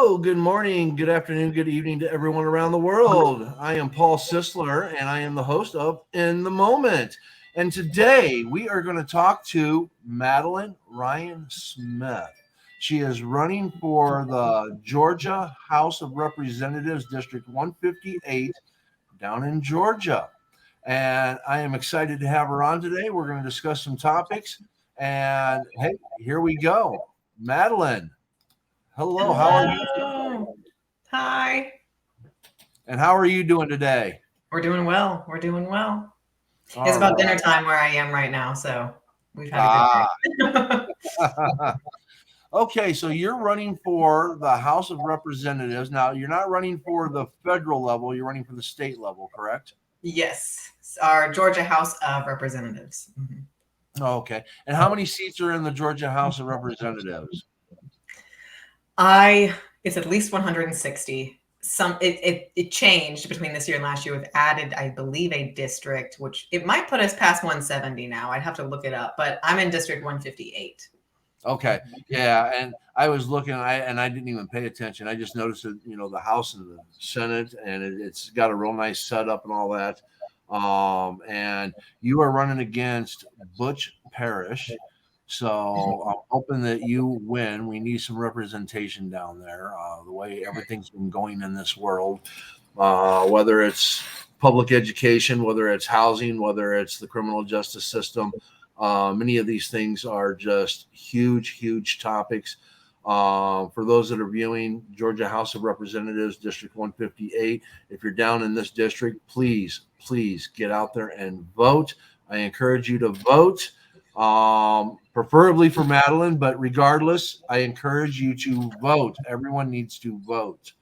Hello, good morning, good afternoon, good evening to everyone around the world. I am Paul Sisler, and I am the host of In the Moment. And today we are going to talk to Madeline Ryan Smith. She is running for the Georgia House of Representatives, District 158, down in Georgia. And I am excited to have her on today. We're going to discuss some topics. And hey, here we go. Madeline, hello, how are you? Hello. Hi. And how are you doing today? We're doing well. We're doing well. It's All about dinner right. time where I am right now, so we've had a good Ah. day. Okay, so you're running for the House of Representatives. Now, you're not running for the federal level, you're running for the state level, correct? Yes, our Georgia House of Representatives. Okay. And how many seats are in the Georgia House of Representatives? It's at least 160. It changed between this year and last year. We've added, I believe, a district, which it might put us past 170 now. I'd have to look it up, but I'm in District 158. Okay. Yeah, and I was looking, I didn't even pay attention. I just noticed that, the House and the Senate, and it's got a real nice setup and all that. And you are running against Butch Parrish. So I'm hoping that you win. We need some representation down there. The way everything's been going in this world, whether it's public education, whether it's housing, whether it's the criminal justice system. Many of these things are just huge, huge topics. For those that are viewing Georgia House of Representatives, District 158, if you're down in this district, please, please get out there and vote. I encourage you to vote, preferably for Madeline, but regardless, I encourage you to vote. Everyone needs to vote.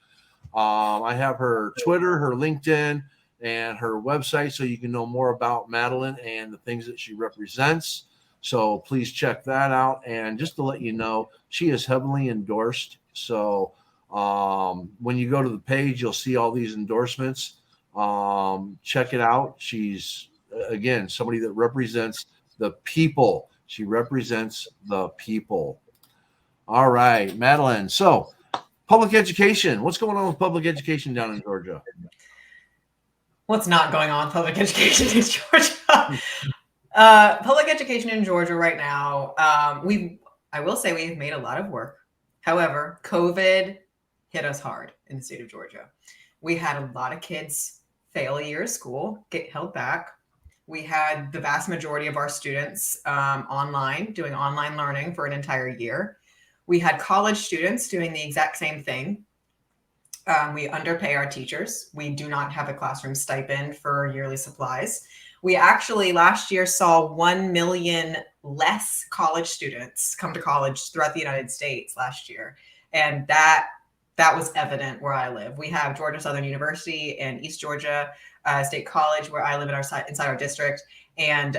I have her Twitter, her LinkedIn, and her website so you can know more about Madeline and the things that she represents. So please check that out. And just to let you know, she is heavily endorsed. So when you go to the page, you'll see all these endorsements. Check it out. She's, again, somebody that represents the people. She represents the people. All right, Madeline. So, public education. What's going on with public education down in Georgia? What's not going on with public education in Georgia? Public education in Georgia right now, I will say we've made a lot of work. However, COVID hit us hard in the state of Georgia. We had a lot of kids fail a year of school, get held back. We had the vast majority of our students online, doing online learning for an entire year. We had college students doing the exact same thing. We underpay our teachers. We do not have a classroom stipend for yearly supplies. We actually last year saw 1 million less college students come to college throughout the United States last year. And that was evident where I live. We have Georgia Southern University and East Georgia State College where I live inside our district. And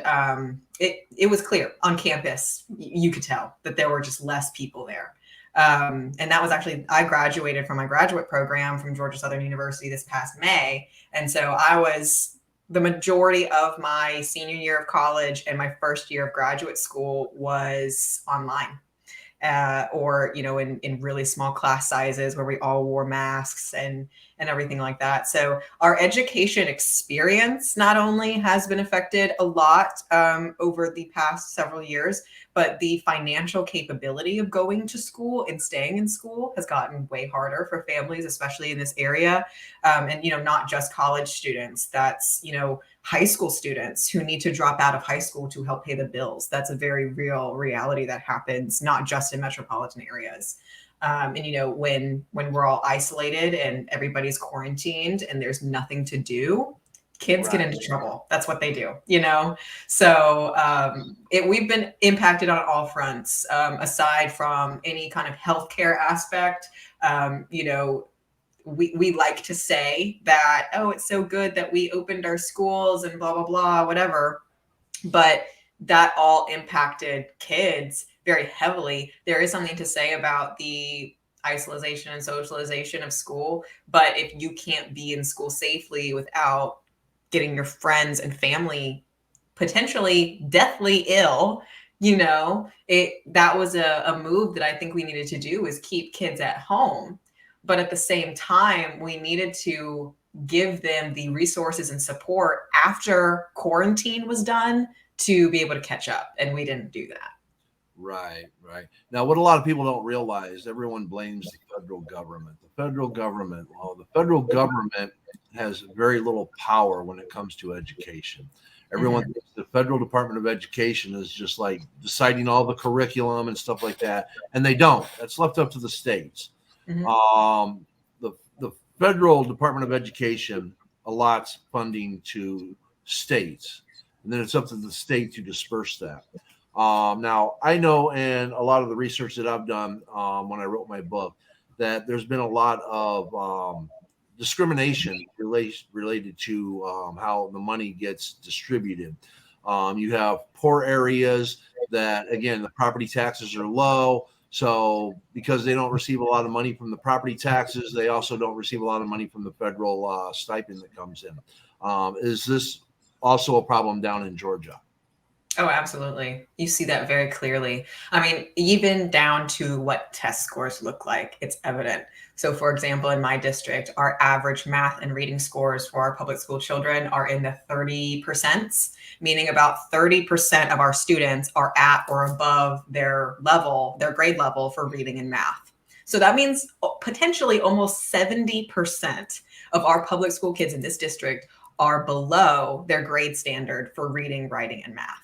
it was clear on campus. You could tell that there were just less people there. And that was actually, I graduated from my graduate program from Georgia Southern University this past May. And so I was the majority of my senior year of college and my first year of graduate school was online. Or in really small class sizes where we all wore masks and everything like that. So our education experience not only has been affected a lot over the past several years, but the financial capability of going to school and staying in school has gotten way harder for families, especially in this area. And not just college students. That's high school students who need to drop out of high school to help pay the bills. That's a very real reality that happens, not just in metropolitan areas. And when we're all isolated and everybody's quarantined and there's nothing to do, kids get into trouble. That's what they do, So we've been impacted on all fronts, aside from any kind of healthcare aspect. We like to say that, oh, it's so good that we opened our schools and blah, blah, blah, whatever. But that all impacted kids very heavily. There is something to say about the isolation and socialization of school. But if you can't be in school safely without getting your friends and family potentially deathly ill, that was a move that I think we needed to do, is keep kids at home. But at the same time, we needed to give them the resources and support after quarantine was done to be able to catch up. And we didn't do that. Right, right. Now, what a lot of people don't realize, everyone blames the federal government. The federal government, well, the federal government has very little power when it comes to education. Everyone Mhm. thinks the federal Department of Education is just like deciding all the curriculum and stuff like that, and they don't. That's left up to the states. Mhm. The federal Department of Education allots funding to states, and then it's up to the state to disperse that. Now, I know in a lot of the research that I've done when I wrote my book that there's been a lot of discrimination related to how the money gets distributed. You have poor areas that, again, the property taxes are low. So, because they don't receive a lot of money from the property taxes, they also don't receive a lot of money from the federal stipend that comes in. Is this also a problem down in Georgia? Oh, absolutely. You see that very clearly. I mean, even down to what test scores look like, it's evident. So, for example, in my district, our average math and reading scores for our public school children are in the 30%, meaning about 30% of our students are at or above their level, their grade level for reading and math. So that means potentially almost 70% of our public school kids in this district are below their grade standard for reading, writing, and math.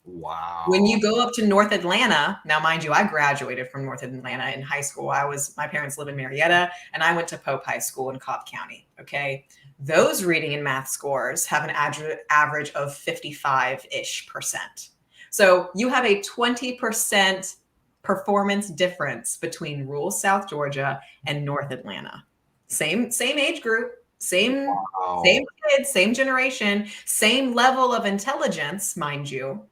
When Wow. you go up to North Atlanta, now mind you, I graduated from North Atlanta in high school. My parents live in Marietta, and I went to Pope High School in Cobb County. Okay. Those reading and math scores have an average of 55-ish%. So you have a 20% performance difference between rural South Georgia and North Atlanta. Same age group, same Wow. kids, same generation, same level of intelligence, mind you,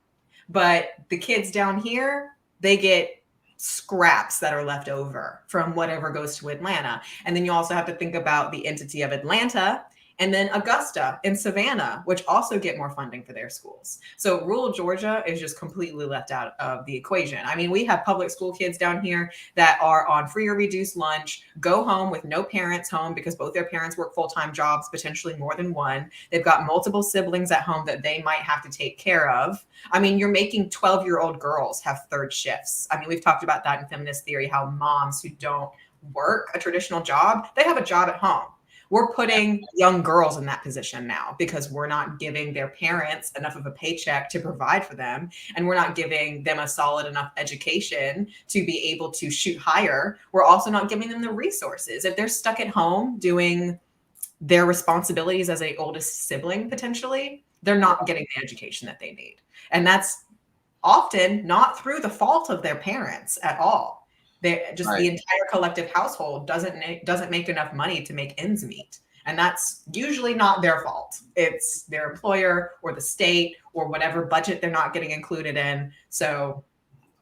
but the kids down here, they get scraps that are left over from whatever goes to Atlanta. And then you also have to think about the entity of Atlanta and then Augusta and Savannah, which also get more funding for their schools. So rural Georgia is just completely left out of the equation. I mean, we have public school kids down here that are on free or reduced lunch, go home with no parents home because both their parents work full-time jobs, potentially more than one. They've got multiple siblings at home that they might have to take care of. I mean, you're making 12-year-old girls have third shifts. I mean, we've talked about that in feminist theory, how moms who don't work a traditional job, they have a job at home. We're putting young girls in that position now because we're not giving their parents enough of a paycheck to provide for them. And we're not giving them a solid enough education to be able to shoot higher. We're also not giving them the resources. If they're stuck at home doing their responsibilities as a oldest sibling, potentially, they're not getting the education that they need. And that's often not through the fault of their parents at all. They just Right. the entire collective household doesn't make enough money to make ends meet. And that's usually not their fault. It's their employer or the state or whatever budget they're not getting included in. So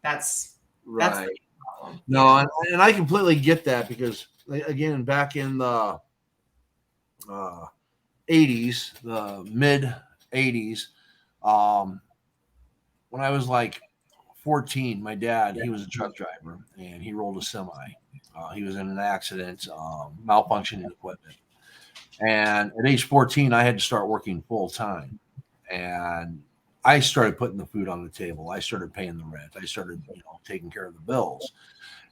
that's the Right. problem. No, Yeah. and I completely get that because, again, back in the uh, 80s, the mid 80s, um, when I was like 14, my dad, he was a truck driver and he rolled a semi. He was in an accident, malfunctioning equipment. And at age 14, I had to start working full time. And I started putting the food on the table. I started paying the rent. I started, taking care of the bills.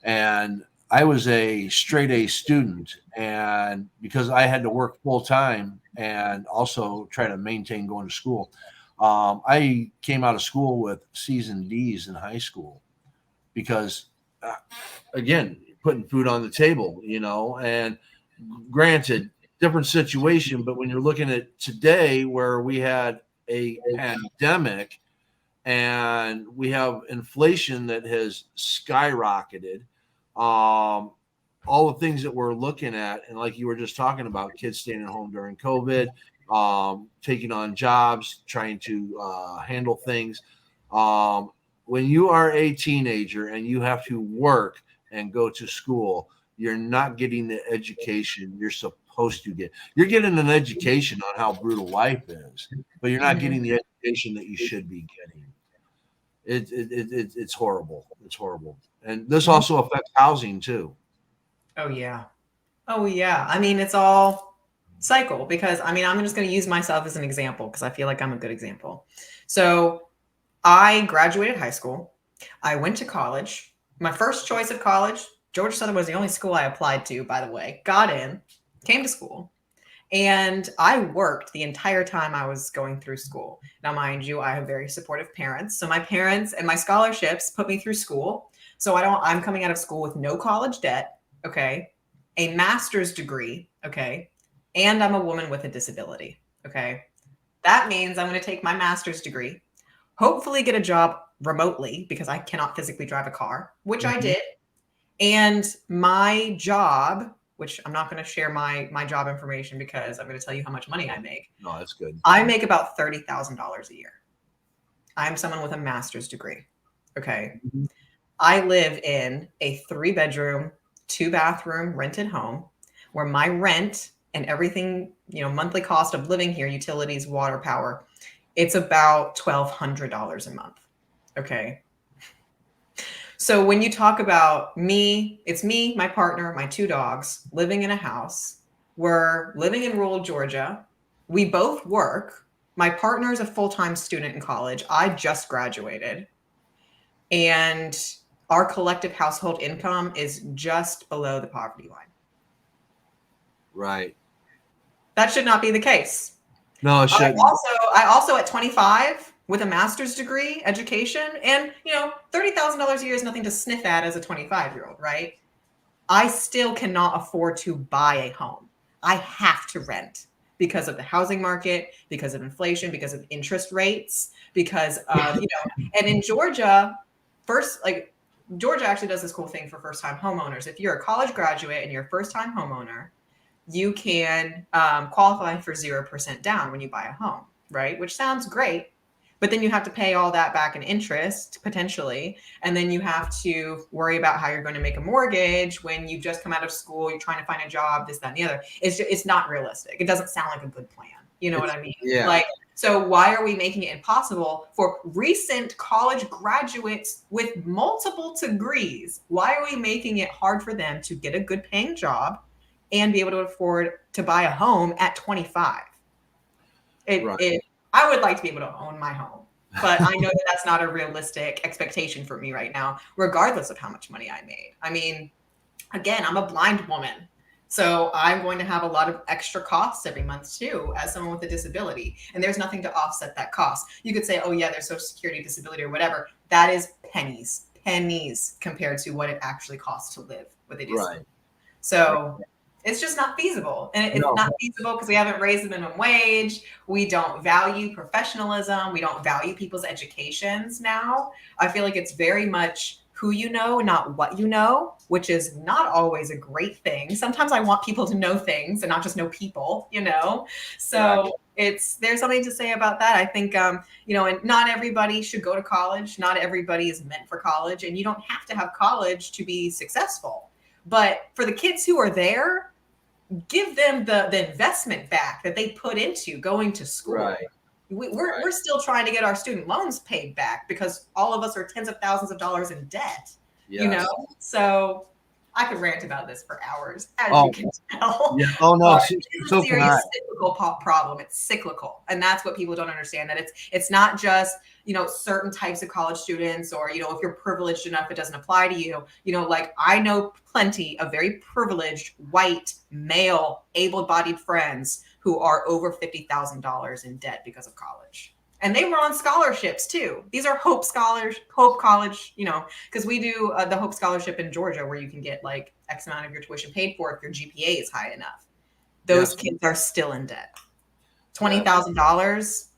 And I was a straight A student. And because I had to work full time and also try to maintain going to school, I came out of school with C's and D's in high school because, uh, again, putting food on the table, and granted, different situation, but when you're looking at today where we had a pandemic and we have inflation that has skyrocketed, all the things that we're looking at, and like you were just talking about, kids staying at home during COVID, taking on jobs, trying to handle things. Um, when you are a teenager and you have to work and go to school, you're not getting the education you're supposed to get. You're getting an education on how brutal life is, but you're not Mhm. getting the education that you should be getting. It's horrible. It's horrible. And this Mhm. also affects housing too. Oh yeah. Oh yeah. I mean, it's all cycle because I mean, I'm just going to use myself as an example because I feel like I'm a good example. So I graduated high school. I went to college. My first choice of college, Georgia Southern was the only school I applied to, by the way. Got in, came to school, and I worked the entire time I was going through school. Now, mind you, I have very supportive parents. So my parents and my scholarships put me through school. So I'm coming out of school with no college debt, okay, a master's degree, okay, and I'm a woman with a disability, okay. That means I'm going to take my master's degree, hopefully get a job remotely because I cannot physically drive a car, which I Mhm. did. And my job, which I'm not going to share my job information because I'm going to tell you how much money I make. No, that's good. I make about $30,000 a year. I'm someone with a master's degree. Okay. Mhm. I live in a 3-bedroom, 2-bathroom rented home where my rent and everything, monthly cost of living here, utilities, water, power, it's about $1,200 a month. Okay. So when you talk about me, it's me, my partner, my 2 dogs living in a house. We're living in rural Georgia. We both work. My partner is a full-time student in college. I just graduated. And our collective household income is just below the poverty line. Right. That should not be the case. No, it I shouldn't. also at 25 with a master's degree education and $30,000 a year is nothing to sniff at as a 25-year-old, right? I still cannot afford to buy a home. I have to rent because of the housing market, because of inflation, because of interest rates, because of, and in Georgia, Georgia actually does this cool thing for first time homeowners. If you're a college graduate and you're a first time homeowner, you can qualify for 0% down when you buy a home, right? Which sounds great. But then you have to pay all that back in interest potentially. And then you have to worry about how you're going to make a mortgage when you've just come out of school, you're trying to find a job, this, that, and the other. It's not realistic. It doesn't sound like a good plan. You know what I mean? Yeah. So why are we making it impossible for recent college graduates with multiple degrees? Why are we making it hard for them to get a good paying job and be able to afford to buy a home at 25? Right. I would like to be able to own my home, but I know that that's not a realistic expectation for me right now, regardless of how much money I made. I mean, again, I'm a blind woman. So I'm going to have a lot of extra costs every month too, as someone with a disability. And there's nothing to offset that cost. You could say, oh yeah, there's social security, disability, or whatever. That is pennies compared to what it actually costs to live with a disability. Right. So it's just not feasible. And it's No. not feasible because we haven't raised the minimum wage. We don't value professionalism. We don't value people's educations now. I feel like it's very much who you know, not what you know, which is not always a great thing. Sometimes I want people to know things and not just know people. Right. So there's something to say about that. I think and not everybody should go to college. Not everybody is meant for college, and you don't have to have college to be successful. But for the kids who are there, give them the investment back that they put into going to school. Right. We're still trying to get our student loans paid back because all of us are tens of thousands of dollars in debt. Yes. So I could rant about this for hours, as Oh, you can tell. yeah. Oh no. But So, it's so a can I. serious cyclical problem. It's cyclical, and that's what people don't understand. That it's not just certain types of college students, or if you're privileged enough, it doesn't apply to you. Like I know plenty of very privileged white male able-bodied friends who are over $50,000 in debt because of college. And they were on scholarships too. These are Hope College, because we do the Hope Scholarship in Georgia where you can get like X amount of your tuition paid for if your GPA is high enough. Those Yes. kids are still in debt. Yes. $20,000,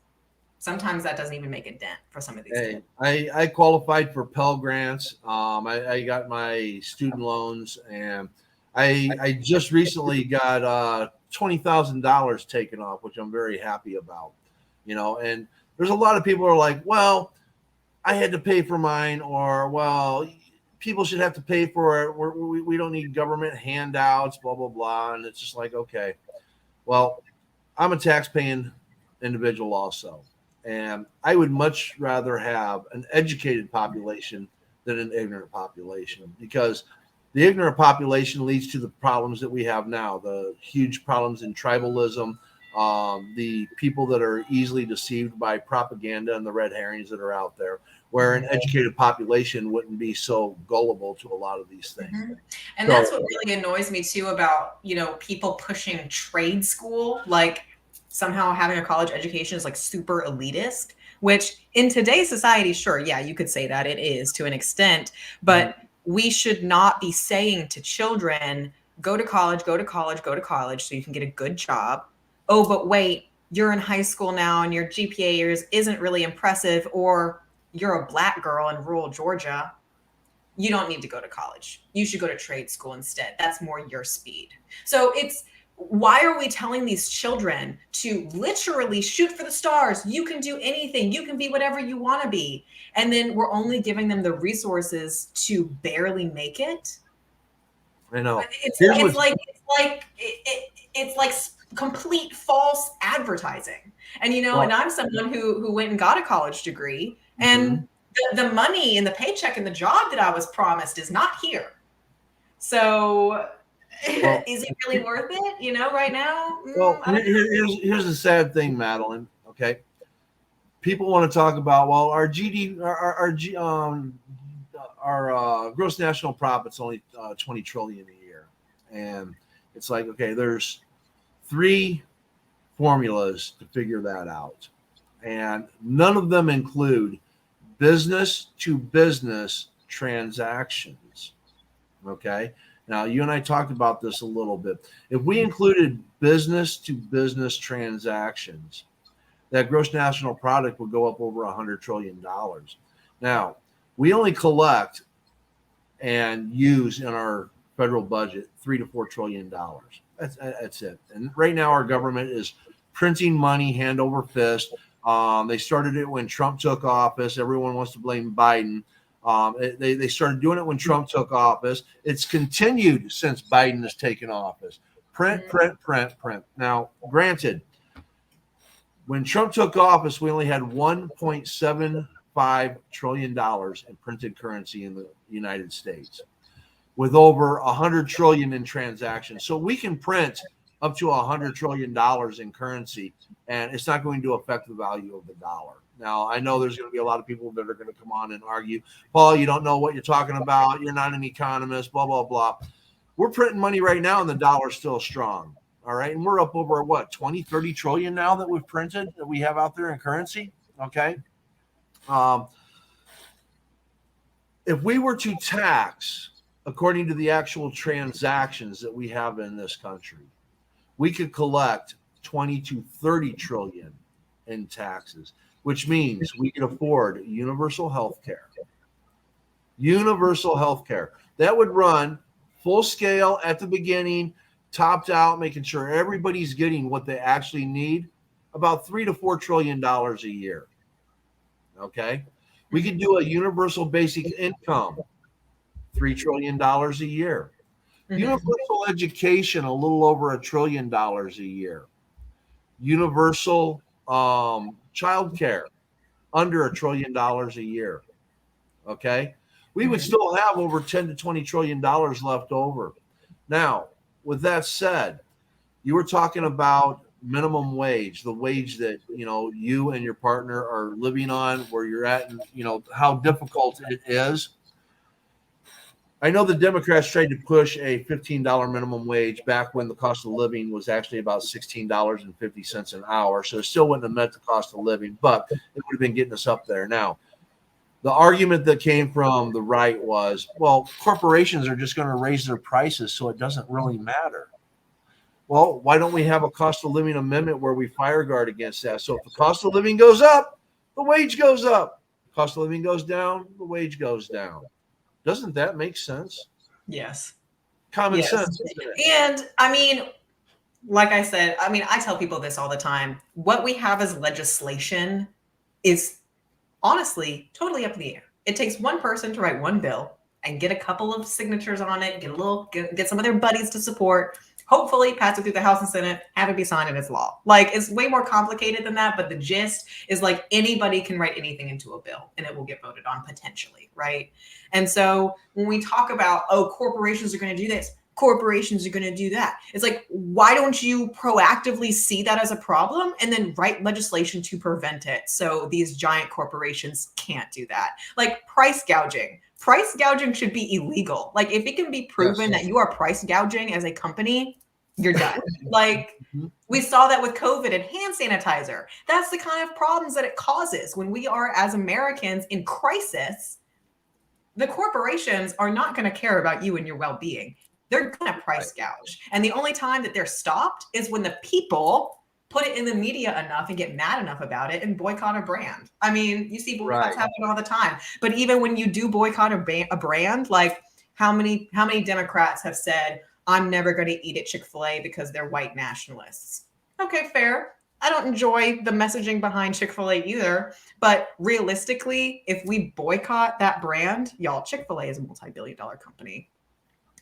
sometimes that doesn't even make a dent for some of these Hey, kids. I qualified for Pell Grants. I got my student loans, and I just recently got $20,000 taken off, which I'm very happy about. And there's a lot of people who are like, well, I had to pay for mine, or well, people should have to pay for it. We don't need government handouts, blah blah blah. And it's just like, okay, well, I'm a tax-paying individual also, and I would much rather have an educated population than an ignorant population, because The ignorant population leads to the problems that we have now, the huge problems in tribalism, the people that are easily deceived by propaganda and the red herrings that are out there, where an educated population wouldn't be so gullible to a lot of these things. Mm-hmm. And So, that's what really annoys me too about, people pushing trade school, like somehow having a college education is like super elitist, which in today's society, sure, yeah, you could say that it is to an extent, but we should not be saying to children, go to college, go to college, go to college so you can get a good job. Oh, but wait, you're in high school now and your GPA isn't really impressive, or you're a Black girl in rural Georgia. You don't need to go to college. You should go to trade school instead. That's more your speed. So why are we telling these children to literally shoot for the stars? You can do anything. You can be whatever you want to be. And then we're only giving them the resources to barely make it. I know. It's like complete false advertising. And, and I'm someone who went and got a college degree, and the money and the paycheck and the job that I was promised is not here. So is it really worth it, right now? Well, here's the sad thing, Madeline. Okay. People want to talk about, well, our gross national profit's only 20 trillion a year. And it's like, okay, there's 3 formulas to figure that out. And none of them include business to business transactions. Okay. Now, you and I talked about this a little bit. If we included business to business transactions, that gross national product would go up over $100 trillion. Now, we only collect and use in our federal budget $3 to $4 trillion. That's it. And right now, our government is printing money hand over fist. They started it when Trump took office. Everyone wants to blame Biden. They started doing it when Trump took office. It's continued since Biden has taken office. Print. Now, granted, when Trump took office, we only had $1.75 trillion in printed currency in the United States, with over $100 trillion in transactions. So we can print up to $100 trillion in currency, and it's not going to affect the value of the dollar. Now, I know there's going to be a lot of people that are going to come on and argue, Paul, you don't know what you're talking about. You're not an economist, blah, blah, blah. We're printing money right now, and the dollar's still strong. All right. And we're up over 20, 30 trillion now that we've printed, that we have out there in currency. Okay. If we were to tax according to the actual transactions that we have in this country, we could collect 20 to 30 trillion in taxes, which means we could afford universal health care. Universal health care that would run full scale at the beginning, topped out, making sure everybody's getting what they actually need, about $3 to $4 trillion a year. Okay. We could do a universal basic income, $3 trillion a year. Universal education, a little over $1 trillion a year. Universal child care, under $1 trillion a year. Okay. We would still have over 10 to $20 trillion left over. Now, with that said, you were talking about minimum wage, the wage that, you and your partner are living on, where you're at, and, how difficult it is. I know the Democrats tried to push a $15 minimum wage back when the cost of living was actually about $16.50 an hour. So it still wouldn't have met the cost of living, but it would have been getting us up there. Now, the argument that came from the right was, well, corporations are just going to raise their prices, so it doesn't really matter. Well, why don't we have a cost of living amendment where we fire guard against that? So if the cost of living goes up, the wage goes up. Cost of living goes down, the wage goes down. Doesn't that make sense? Yes. Common sense, isn't it? And I mean, like I said, I tell people this all the time. What we have as legislation is honestly totally up in the air. It takes one person to write one bill and get a couple of signatures on it, get some of their buddies to support, hopefully pass it through the House and Senate, have it be signed into law. Like, it's way more complicated than that, but the gist is like anybody can write anything into a bill and it will get voted on potentially, right? And so when we talk about, oh, corporations are going to do this, corporations are going to do that, it's like, why don't you proactively see that as a problem and then write legislation to prevent it so these giant corporations can't do that? Like price gouging. Price gouging should be illegal. Like if it can be proven that you are price gouging as a company, you're done. Like we saw that with COVID and hand sanitizer. That's the kind of problems that it causes when we are, as Americans, in crisis. The corporations are not going to care about you and your well-being. They're going to price gouge. And the only time that they're stopped is when the people put it in the media enough and get mad enough about it and boycott a brand. I mean, you see boycotts happen all the time. But even when you do boycott a brand, like how many Democrats have said, I'm never going to eat at Chick-fil-A because they're white nationalists? Okay, fair. I don't enjoy the messaging behind Chick-fil-A either. But realistically, if we boycott that brand, y'all, Chick-fil-A is a multi-billion-dollar company.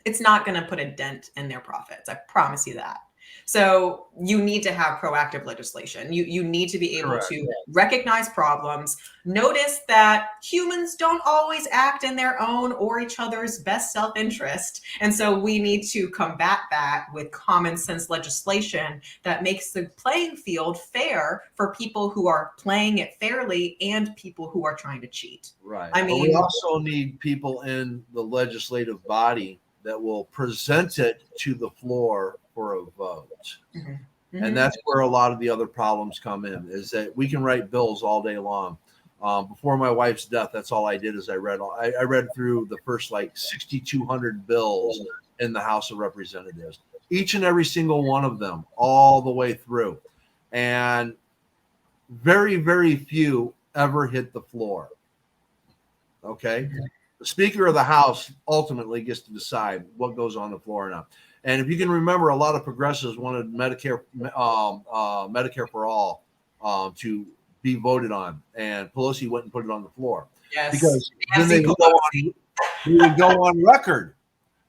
It's not going to put a dent in their profits. I promise you that. So you need to have proactive legislation. You need to be able to recognize problems, notice that humans don't always act in their own or each other's best self-interest. And so we need to combat that with common sense legislation that makes the playing field fair for people who are playing it fairly and people who are trying to cheat. Right. I mean, but we also need people in the legislative body that will present it to the floor for a vote. And that's where a lot of the other problems come in, is that we can write bills all day long. Before my wife's death, that's all I did is I read through the first like 6,200 bills in the House of Representatives, each and every single one of them, all the way through. And very, very few ever hit the floor. Okay. The Speaker of the House ultimately gets to decide what goes on the floor or not. And if you can remember, a lot of progressives wanted Medicare for all to be voted on, and Pelosi went and put it on the floor. Yes, because then they would go on record.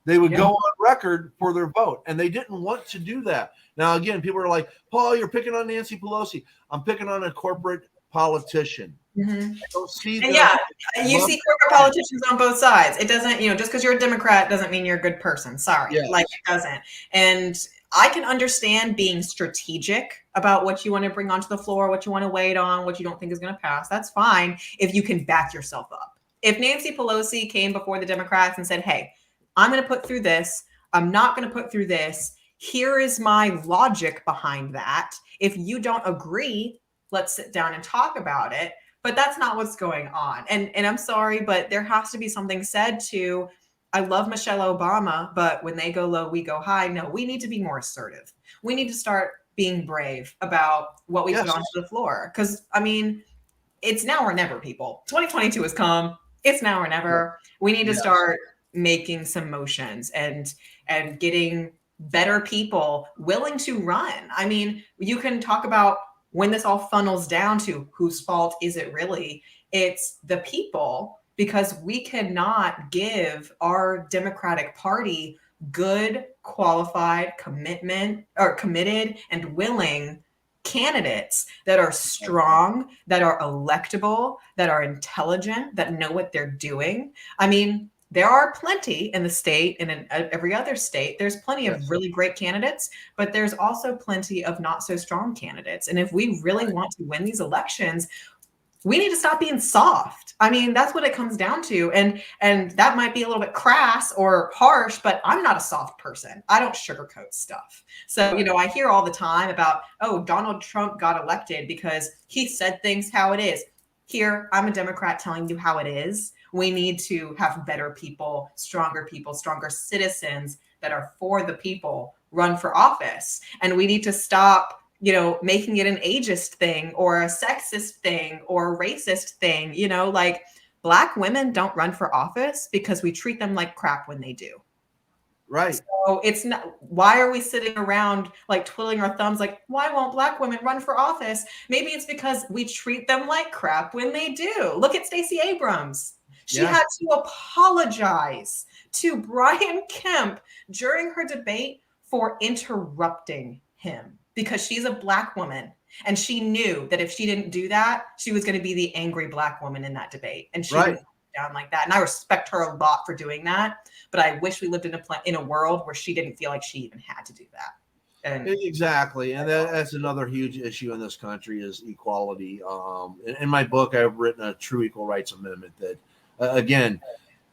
They would go on record for their vote, and they didn't want to do that. Now, again, people are like, "Paul, you're picking on Nancy Pelosi." I'm picking on a corporate politician. Mm-hmm. I don't see and yeah, you see corporate politicians on both sides. It doesn't, just because you're a Democrat doesn't mean you're a good person. Sorry. Yes. Like it doesn't. And I can understand being strategic about what you want to bring onto the floor, what you want to wait on, what you don't think is going to pass. That's fine if you can back yourself up. If Nancy Pelosi came before the Democrats and said, hey, I'm going to put through this, I'm not going to put through this, here is my logic behind that. If you don't agree, let's sit down and talk about it. But that's not what's going on. And I'm sorry, but there has to be something said to, I love Michelle Obama, but when they go low, we go high. No, we need to be more assertive. We need to start being brave about what we put onto the floor. Because, I mean, it's now or never, people. 2022 has come. It's now or never. We need to start making some motions and getting better people willing to run. I mean, you can talk about when this all funnels down to whose fault is it really? It's the people, because we cannot give our Democratic Party good, qualified, committed and willing candidates that are strong, that are electable, that are intelligent, that know what they're doing. I mean, there are plenty in the state and in every other state. There's plenty of really great candidates, but there's also plenty of not so strong candidates. And if we really want to win these elections, we need to stop being soft. I mean, that's what it comes down to. And that might be a little bit crass or harsh, but I'm not a soft person. I don't sugarcoat stuff. So, I hear all the time about, oh, Donald Trump got elected because he said things how it is. Here, I'm a Democrat telling you how it is. We need to have better people, stronger citizens that are for the people run for office. And we need to stop, making it an ageist thing or a sexist thing or a racist thing. Like Black women don't run for office because we treat them like crap when they do. Right. So it's not, why are we sitting around like twiddling our thumbs like, why won't Black women run for office? Maybe it's because we treat them like crap when they do. Look at Stacey Abrams. She had to apologize to Brian Kemp during her debate for interrupting him because she's a Black woman. And she knew that if she didn't do that, she was going to be the angry Black woman in that debate. And she didn't down like that. And I respect her a lot for doing that. But I wish we lived in a world where she didn't feel like she even had to do that. And exactly, and that's another huge issue in this country is equality. In my book, I've written a True Equal Rights Amendment that, again,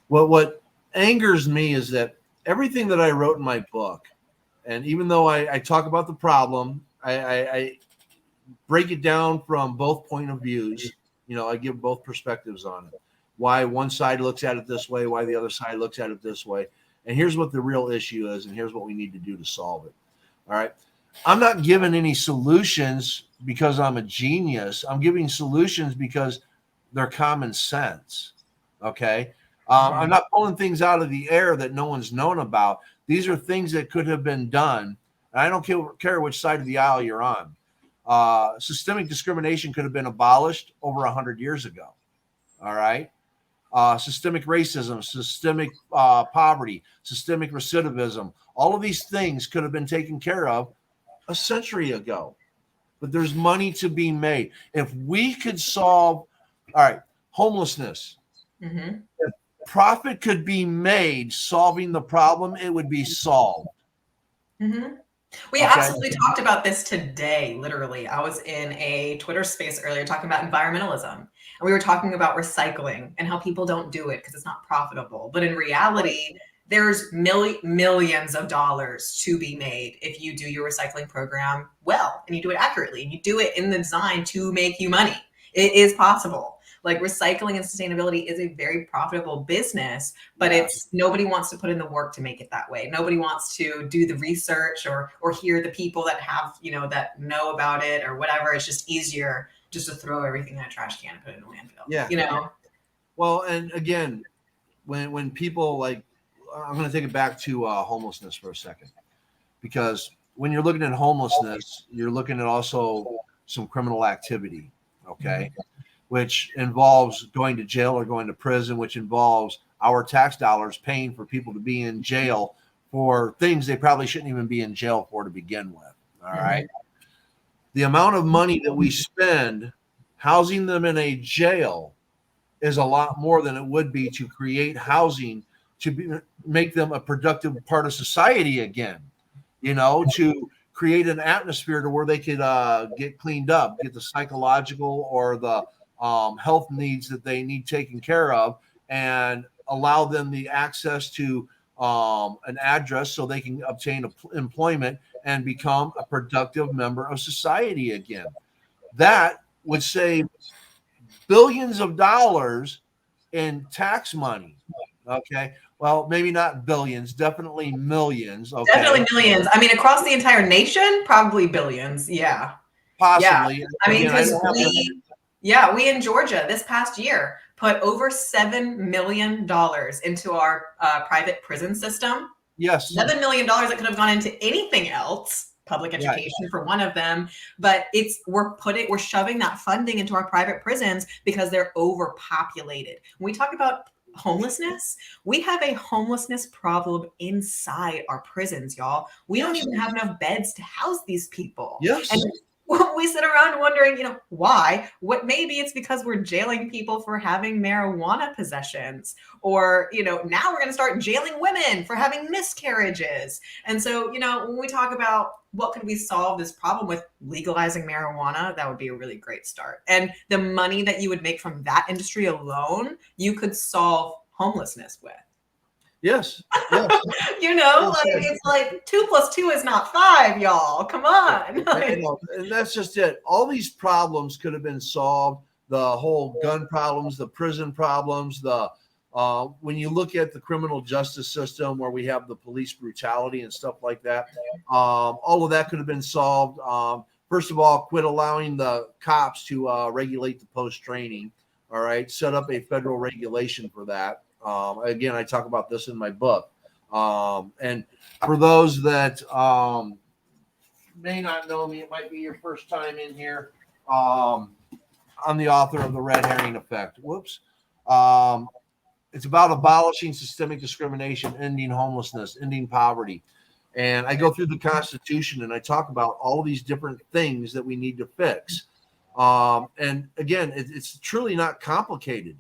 what angers me is that everything that I wrote in my book, and even though I talk about the problem, I break it down from both point of views. I give both perspectives on it. Why one side looks at it this way, why the other side looks at it this way. And here's what the real issue is, and here's what we need to do to solve it. All right. I'm not giving any solutions because I'm a genius. I'm giving solutions because they're common sense. Okay. I'm not pulling things out of the air that no one's known about. These are things that could have been done. And I don't care which side of the aisle you're on. Systemic discrimination could have been abolished over 100 years ago. All right. Systemic racism, systemic poverty, systemic recidivism. All of these things could have been taken care of a century ago. But there's money to be made. If we could solve, homelessness. Mm-hmm. If profit could be made solving the problem, it would be solved. Mm-hmm. We absolutely talked about this today, literally. I was in a Twitter space earlier talking about environmentalism. And we were talking about recycling and how people don't do it because it's not profitable. But in reality, there's millions of dollars to be made if you do your recycling program well and you do it accurately and you do it in the design to make you money. It is possible. Like recycling and sustainability is a very profitable business, but it's nobody wants to put in the work to make it that way. Nobody wants to do the research or hear the people that have, that know about it or whatever. It's just easier just to throw everything in a trash can and put it in a landfill. Yeah. Well, and again, when people I'm going to take it back to homelessness for a second, because when you're looking at homelessness, you're looking at also some criminal activity. Okay. Mm-hmm. Which involves going to jail or going to prison, which involves our tax dollars paying for people to be in jail for things they probably shouldn't even be in jail for to begin with. All right. The amount of money that we spend housing them in a jail is a lot more than it would be to create housing to make them a productive part of society again, to create an atmosphere to where they could get cleaned up, get the psychological or the health needs that they need taken care of, and allow them the access to an address so they can obtain employment and become a productive member of society again. That would save billions of dollars in tax money. Okay. Well, maybe not billions, definitely millions. Okay. Definitely millions. I mean, across the entire nation, probably billions. Yeah. Possibly. Yeah. I mean, because we in Georgia this past year put over $7 million into our private prison system. Yes. $7 million that could have gone into anything else, public education for one of them. But we're shoving that funding into our private prisons because they're overpopulated. When we talk about homelessness, we have a homelessness problem inside our prisons, y'all. We don't even have enough beds to house these people. Yes. And we sit around wondering, why? Maybe it's because we're jailing people for having marijuana possessions, or, now we're going to start jailing women for having miscarriages. And so, when we talk about what could we solve this problem with legalizing marijuana, that would be a really great start. And the money that you would make from that industry alone, you could solve homelessness with. Yes. It's like 2 + 2 is not 5, y'all. Come on. And that's just it. All these problems could have been solved. The whole gun problems, the prison problems, when you look at the criminal justice system where we have the police brutality and stuff like that, all of that could have been solved. First of all, quit allowing the cops to regulate the post-training. All right. Set up a federal regulation for that. Again, I talk about this in my book. And for those that may not know me, it might be your first time in here. I'm the author of The Red Herring Effect. Whoops. It's about abolishing systemic discrimination, ending homelessness, ending poverty. And I go through the Constitution and I talk about all these different things that we need to fix. And again, it's truly not complicated.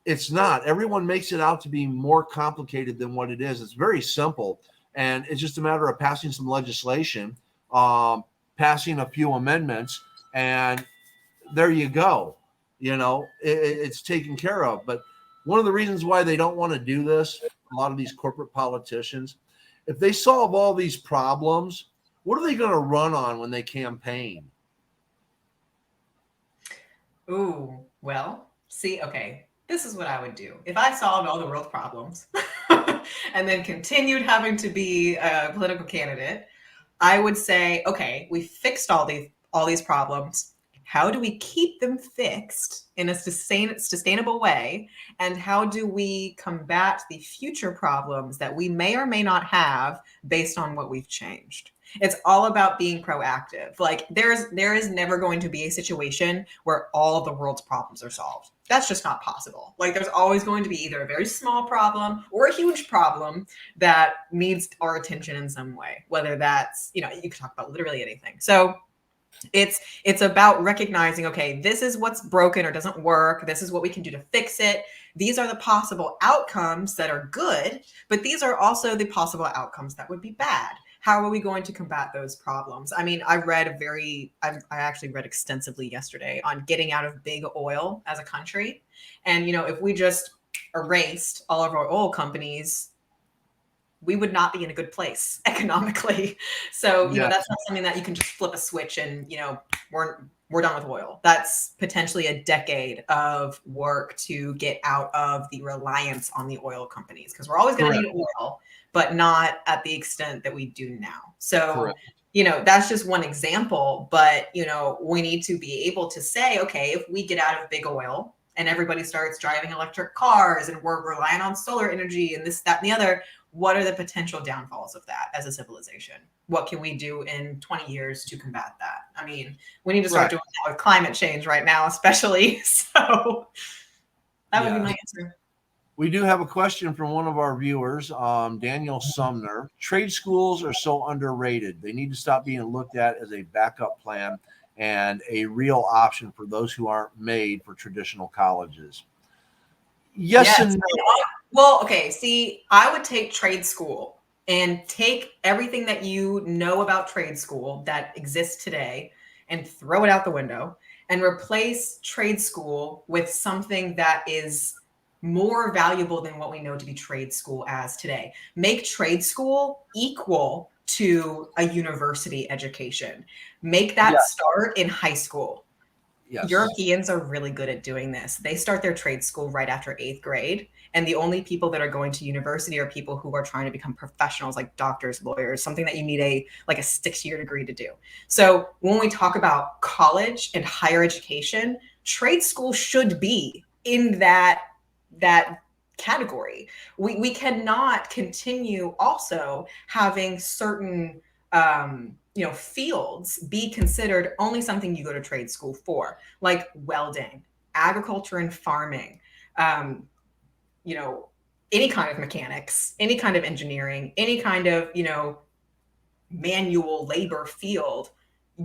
It's not. Everyone makes it out to be more complicated than what it is. It's very simple. And it's just a matter of passing some legislation, passing a few amendments, and there you go. It's taken care of. But one of the reasons why they don't want to do this, a lot of these corporate politicians, if they solve all these problems, what are they going to run on when they campaign? Ooh, well, see, okay, this is what I would do. If I solved all the world's problems and then continued having to be a political candidate, I would say, okay, we fixed all these problems. How do we keep them fixed in a sustainable way? And how do we combat the future problems that we may or may not have based on what we've changed? It's all about being proactive. Like there is never going to be a situation where all of the world's problems are solved. That's just not possible. Like there's always going to be either a very small problem or a huge problem that needs our attention in some way, whether that's, you could talk about literally anything. So it's about recognizing, okay, this is what's broken or doesn't work. This is what we can do to fix it. These are the possible outcomes that are good, but these are also the possible outcomes that would be bad. How are we going to combat those problems? I mean, I actually read extensively yesterday on getting out of big oil as a country. And, if we just erased all of our oil companies, we would not be in a good place economically. So, that's not something that you can just flip a switch and, we're done with oil. That's potentially a decade of work to get out of the reliance on the oil companies, because we're always going to need oil, but not at the extent that we do now. So, that's just one example, but, we need to be able to say, okay, if we get out of big oil and everybody starts driving electric cars and we're relying on solar energy and this, that, and the other, what are the potential downfalls of that as a civilization? What can we do in 20 years to combat that? I mean, we need to start doing that with climate change right now, especially. So that would be my answer. We do have a question from one of our viewers, Daniel Sumner. Trade schools are so underrated. They need to stop being looked at as a backup plan and a real option for those who aren't made for traditional colleges. Yes. And no. Well, okay. See, I would take trade school and take everything that you know about trade school that exists today and throw it out the window and replace trade school with something that is more valuable than what we know to be trade school as today. Make trade school equal to a university education. Make that start in high school. Yes. Europeans are really good at doing this. They start their trade school right after 8th grade. And the only people that are going to university are people who are trying to become professionals, like doctors, lawyers, something that you need a 6-year degree to do. So when we talk about college and higher education, trade school should be in that category. We cannot continue also having certain fields be considered only something you go to trade school for, like welding, agriculture and farming, any kind of mechanics, any kind of engineering, any kind of, manual labor field.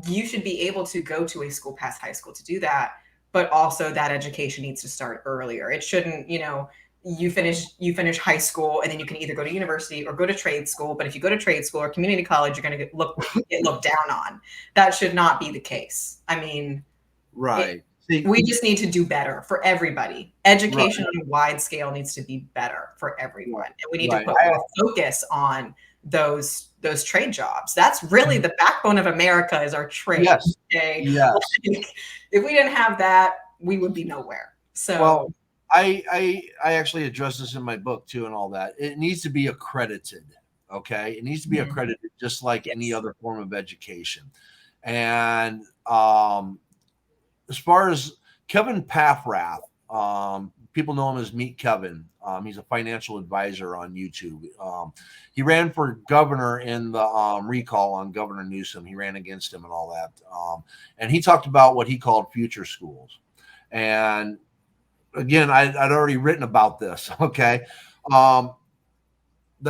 You should be able to go to a school past high school to do that. But also that education needs to start earlier. It shouldn't, you finish high school and then you can either go to university or go to trade school. But if you go to trade school or community college, you're going to get looked down on. That should not be the case. I mean, we just need to do better for everybody. Education on a wide scale needs to be better for everyone. And we need to put more focus on those trade jobs. That's really the backbone of America, is our trade. Yes. Okay? Yes. If we didn't have that, we would be nowhere. So well, I actually address this in my book too, and all that. It needs to be accredited. Okay. It needs to be accredited just like any other form of education. And as far as Kevin Paffrath, people know him as Meet Kevin. He's a financial advisor on YouTube. He ran for governor in the recall on Governor Newsom. He ran against him and all that. And he talked about what he called future schools. And again, I'd already written about this. Okay. The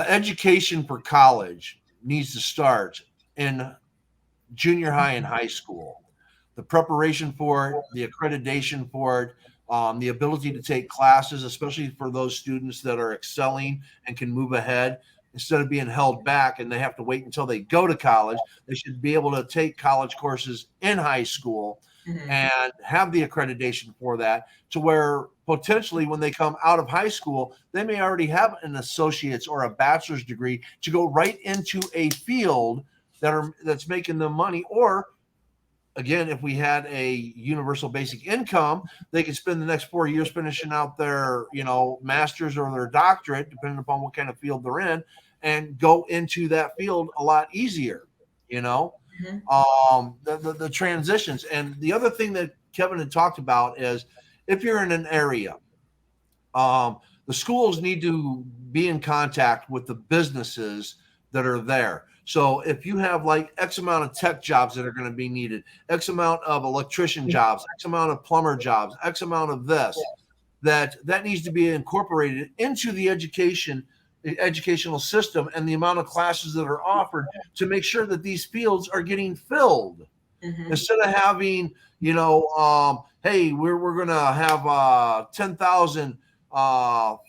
education for college needs to start in junior high and high school. The preparation for it, the accreditation for it, the ability to take classes, especially for those students that are excelling and can move ahead instead of being held back and they have to wait until they go to college. They should be able to take college courses in high school and have the accreditation for that, to where potentially when they come out of high school, they may already have an associate's or a bachelor's degree to go right into a field that's making them money. Or again, if we had a universal basic income, they could spend the next 4 years finishing out their, master's or their doctorate, depending upon what kind of field they're in, and go into that field a lot easier, the transitions. And the other thing that Kevin had talked about is, if you're in an area, the schools need to be in contact with the businesses that are there. So if you have like X amount of tech jobs that are going to be needed, X amount of electrician jobs, X amount of plumber jobs, X amount of this, that needs to be incorporated into the educational system and the amount of classes that are offered to make sure that these fields are getting filled. Instead of having, hey, we're going to have 10,000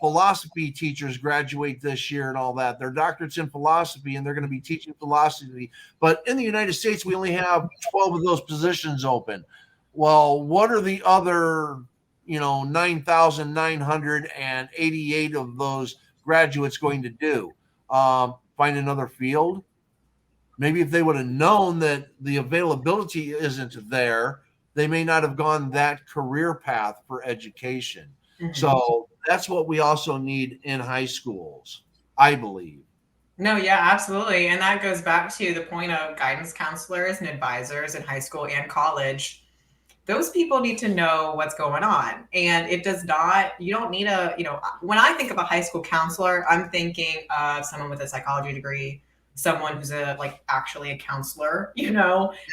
philosophy teachers graduate this year and all that. They're doctorates in philosophy and they're going to be teaching philosophy. But in the United States, we only have 12 of those positions open. Well, what are the other, 9,988 of those graduates going to do? Find another field? Maybe if they would have known that the availability isn't there, they may not have gone that career path for education. So that's what we also need in high schools, I believe. No, yeah, absolutely. And that goes back to the point of guidance counselors and advisors in high school and college. Those people need to know what's going on. And it does not, you don't need when I think of a high school counselor, I'm thinking of someone with a psychology degree, someone who's actually a counselor,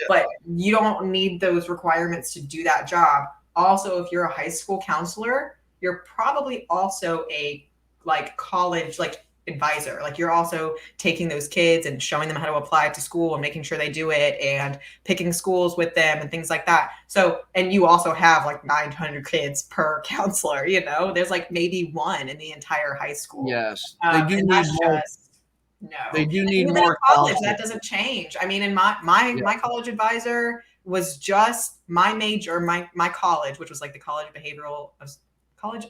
but you don't need those requirements to do that job. Also, if you're a high school counselor, you're probably also a college advisor. You're also taking those kids and showing them how to apply to school and making sure they do it and picking schools with them and things like that. So, and you also have 900 kids per counselor, there's maybe one in the entire high school. Yes. They do need more. No, they do need even more in college. That doesn't change. I mean, in my college advisor was just my major, my college, which was the College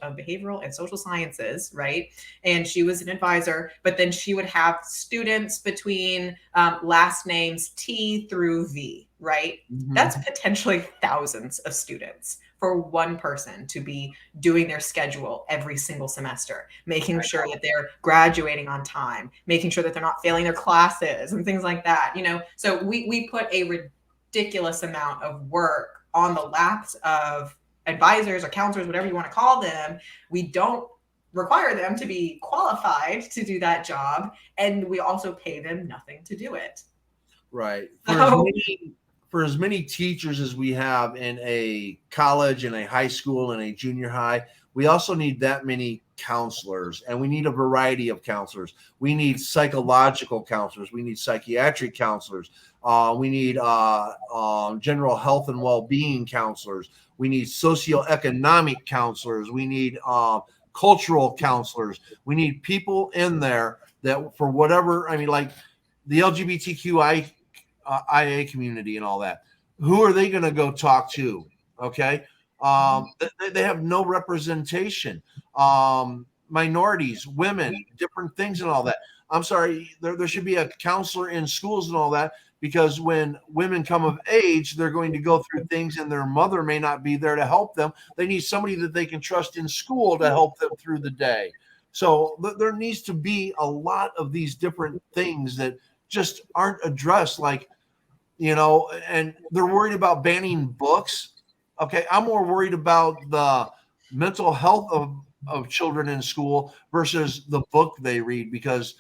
of Behavioral and Social Sciences, right? And she was an advisor, but then she would have students between last names T through V, right? That's potentially thousands of students for one person to be doing their schedule every single semester, making sure that they're graduating on time, making sure that they're not failing their classes and things like that, So we put a ridiculous amount of work on the laps of advisors or counselors, whatever you want to call them. We don't require them to be qualified to do that job, and we also pay them nothing to do it. Right. For as many teachers as we have in a college and a high school and a junior high, we also need that many counselors, and we need a variety of counselors. We need psychological counselors. We need psychiatric counselors. We need general health and well-being counselors. We need socioeconomic counselors. We need cultural counselors. We need people in there that, for whatever, the LGBTQIA community and all that. Who are they going to go talk to? Okay. They have no representation. Minorities, women, different things and all that. I'm sorry, there should be a counselor in schools and all that, because when women come of age, they're going to go through things and their mother may not be there to help them. They need somebody that they can trust in school to help them through the day. So there needs to be a lot of these different things that just aren't addressed, and they're worried about banning books. Okay, I'm more worried about the mental health of children in school versus the book they read, because,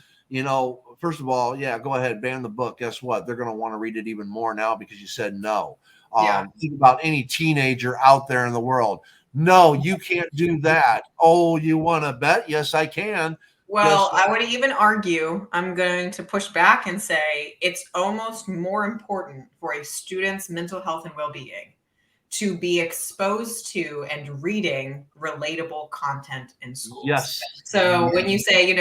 first of all, yeah, go ahead, ban the book. Guess what? They're going to want to read it even more now because you said no. Think about any teenager out there in the world. No, you can't do that. Oh, you want to bet? Yes, I can. Well, I would even argue, I'm going to push back and say it's almost more important for a student's mental health and well-being to be exposed to and reading relatable content in schools. Yes. So when you say,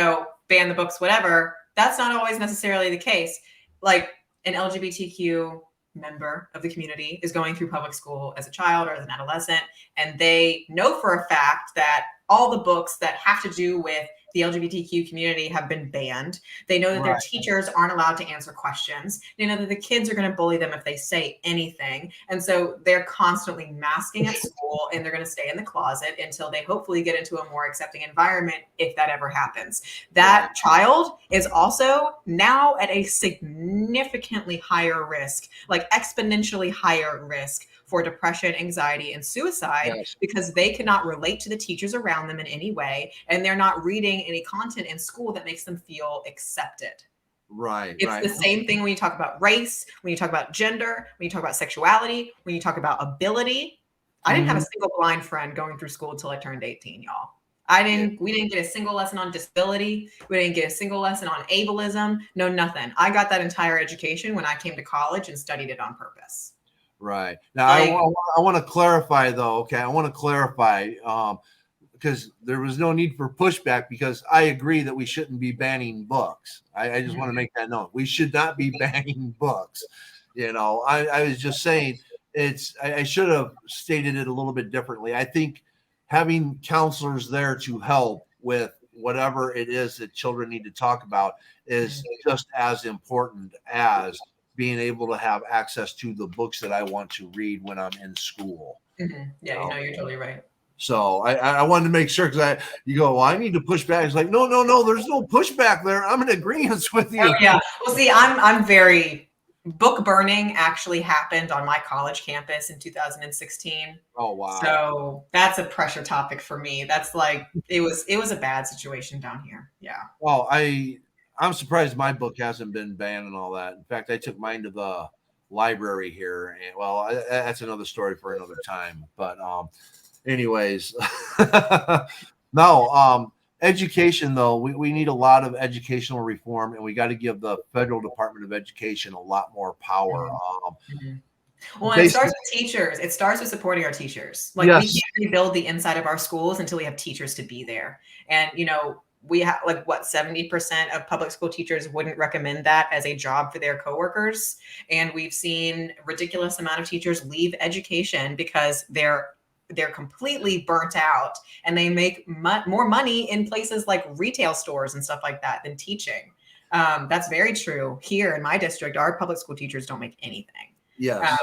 ban the books, whatever, that's not always necessarily the case. Like an LGBTQ member of the community is going through public school as a child or as an adolescent, and they know for a fact that all the books that have to do with the LGBTQ community have been banned. They know that their teachers aren't allowed to answer questions. They know that the kids are going to bully them if they say anything. And so they're constantly masking at school, and they're going to stay in the closet until they hopefully get into a more accepting environment, if that ever happens. That child is also now at a significantly higher risk, like exponentially higher risk for depression, anxiety, and suicide, because they cannot relate to the teachers around them in any way, and they're not reading any content in school that makes them feel accepted. It's the same thing when you talk about race, when you talk about gender, when you talk about sexuality, when you talk about ability. I didn't have a single blind friend going through school until I turned 18, y'all. We didn't get a single lesson on disability. We didn't get a single lesson on ableism. No, nothing. I got that entire education when I came to college and studied it on purpose. Right. Now, I want to clarify, though. Okay. I want to clarify because there was no need for pushback, because I agree that we shouldn't be banning books. I just want to make that known. We should not be banning books. I was just saying I should have stated it a little bit differently. I think having counselors there to help with whatever it is that children need to talk about is just as important as being able to have access to the books that I want to read when I'm in school. Yeah, you're totally right. So I wanted to make sure, because you go, well, I need to push back. It's like, no, there's no pushback there. I'm in agreement with you. Oh, yeah. Well, see, I'm very book burning actually happened on my college campus in 2016. Oh, wow. So that's a pressure topic for me. That's like, it was a bad situation down here. Yeah. Well, I'm surprised my book hasn't been banned and all that. In fact, I took mine to the library here, and that's another story for another time. But anyways, no, education, though, we need a lot of educational reform, and we got to give the federal Department of Education a lot more power. Well, it starts with teachers. It starts with supporting our teachers. Like, we can't rebuild the inside of our schools until we have teachers to be there. And, we have 70% of public school teachers wouldn't recommend that as a job for their coworkers. And we've seen a ridiculous amount of teachers leave education because they're completely burnt out, and they make more money in places like retail stores and stuff like that than teaching. That's very true. Here in my district, our public school teachers don't make anything. Yes.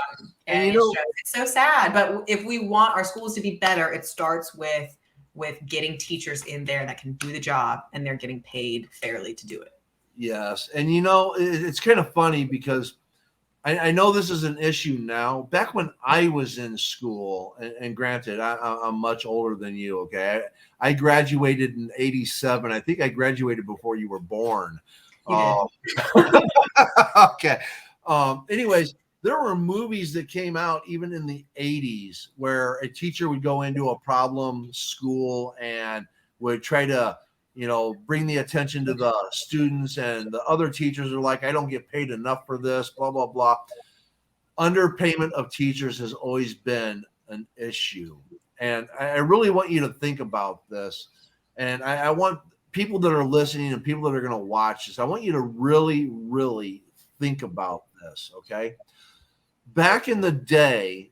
And it's so sad. But if we want our schools to be better, it starts with getting teachers in there that can do the job, and they're getting paid fairly to do it. Yes. And, it's kind of funny because I know this is an issue now. Back when I was in school, and granted, I'm much older than you, okay? I graduated in 87. I think I graduated before you were born. Okay. Anyways, there were movies that came out even in the 80s where a teacher would go into a problem school and would try to, bring the attention to the students, and the other teachers are like, I don't get paid enough for this, blah, blah, blah. Underpayment of teachers has always been an issue. And I really want you to think about this. And I want people that are listening and people that are going to watch this, I want you to really, really think about this, okay? Back in the day,